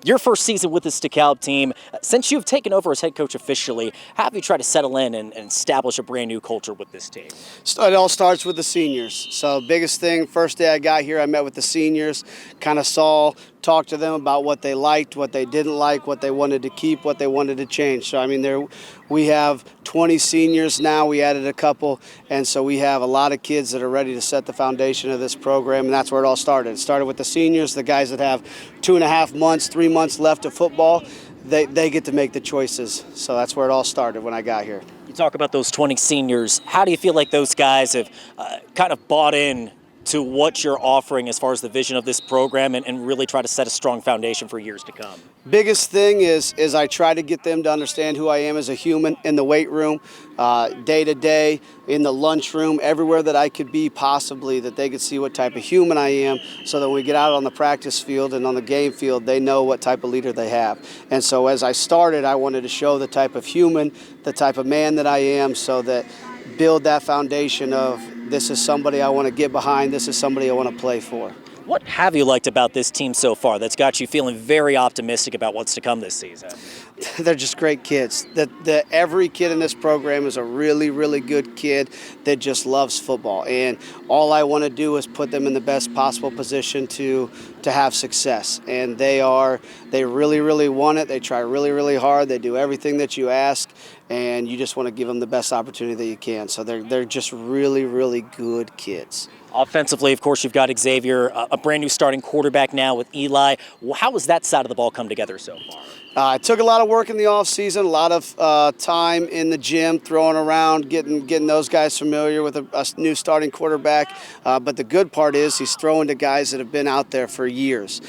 Your first season with this DeKalb team, since you've taken over as head coach officially, how have you tried to settle in and establish a brand new culture with this team? It all starts with the seniors. So biggest thing, first day I got here, I met with the seniors, kind of talked to them about what they liked, what they didn't like, what they wanted to keep, what they wanted to change. So, I mean, we have 20 seniors now. We added a couple, and so we have a lot of kids that are ready to set the foundation of this program, and that's where it all started. It started with the seniors, the guys that have 2.5 months, 3 months left of football. They get to make the choices. So that's where it all started when I got here. You talk about those 20 seniors. How do you feel like those guys have kind of bought in to what you're offering as far as the vision of this program and really try to set a strong foundation for years to come? Biggest thing is I try to get them to understand who I am as a human in the weight room, day to day, in the lunchroom, everywhere that I could be possibly, that they could see what type of human I am, so that when we get out on the practice field and on the game field, they know what type of leader they have. And so as I started, I wanted to show the type of human, the type of man that I am, so that build that foundation of this is somebody I want to get behind, this is somebody I want to play for. What have you liked about this team so far that's got you feeling very optimistic about what's to come this season? They're just great kids. Every kid in this program is a really, really good kid that just loves football. And all I want to do is put them in the best possible position to have success. And they really, really want it. They try really, really hard. They do everything that you ask. And you just want to give them the best opportunity that you can. So they're just really, really good kids. Offensively, of course, you've got Xavier, a brand new starting quarterback now with Eli. How has that side of the ball come together so far? It took a lot of work in the offseason, a lot of time in the gym, throwing around, getting those guys familiar with a new starting quarterback. But the good part is he's throwing to guys that have been out there for years.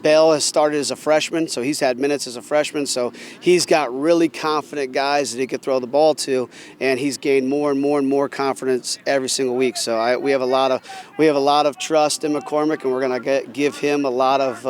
Bell has started as a freshman, so he's had minutes as a freshman. So he's got really confident guys that he could throw the ball to, and he's gained more and more and more confidence every single week. So we have a lot of trust in McCormick, and we're going to give him a lot of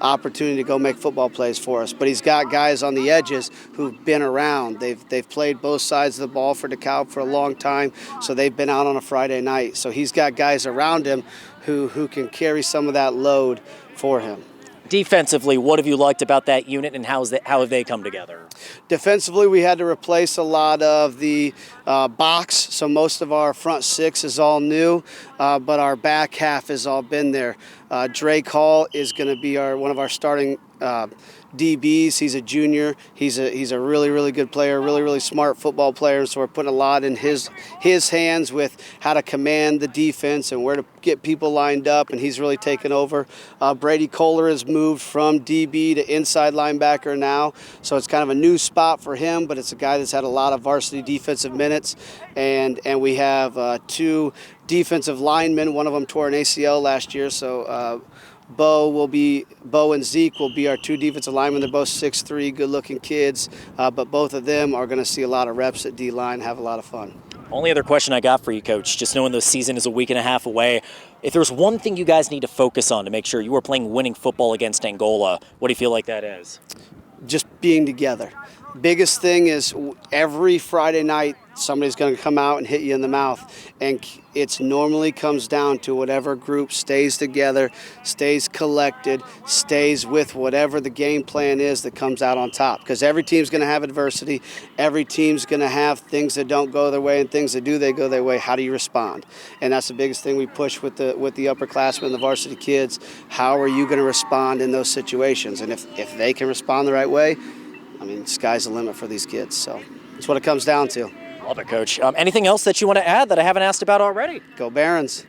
opportunity to go make football plays for us. But he's got guys on the edges who've been around. They've played both sides of the ball for DeKalb for a long time, so they've been out on a Friday night. So he's got guys around him who can carry some of that load for him. Defensively, what have you liked about that unit, and how have they come together? Defensively, we had to replace a lot of the box, so most of our front six is all new, but our back half has all been there. Drake Hall is going to be one of our starting DBs. He's a junior. He's a really, really good player, really, really smart football player. So we're putting a lot in his hands with how to command the defense and where to get people lined up, and he's really taken over. Brady Kohler has moved from DB to inside linebacker now, so it's kind of a new spot for him, but it's a guy that's had a lot of varsity defensive minutes, and we have two defensive linemen. One of them tore an ACL last year, so Bo and Zeke will be our two defensive linemen. They're both 6'3", good-looking kids, but both of them are going to see a lot of reps at D-line, have a lot of fun. Only other question I got for you, Coach, just knowing the season is a week and a half away, if there's one thing you guys need to focus on to make sure you are playing winning football against Angola, what do you feel like that is? Just being together. Biggest thing is every Friday night somebody's going to come out and hit you in the mouth, and it normally comes down to whatever group stays together, stays collected, stays with whatever the game plan is that comes out on top, because every team's going to have adversity, every team's going to have things that don't go their way and things that do they go their way. How do you respond? And that's the biggest thing we push with the upperclassmen, the varsity kids. How are you going to respond in those situations? And if they can respond the right way, I mean, sky's the limit for these kids. So that's what it comes down to. Love it, Coach. Anything else that you want to add that I haven't asked about already? Go Barons.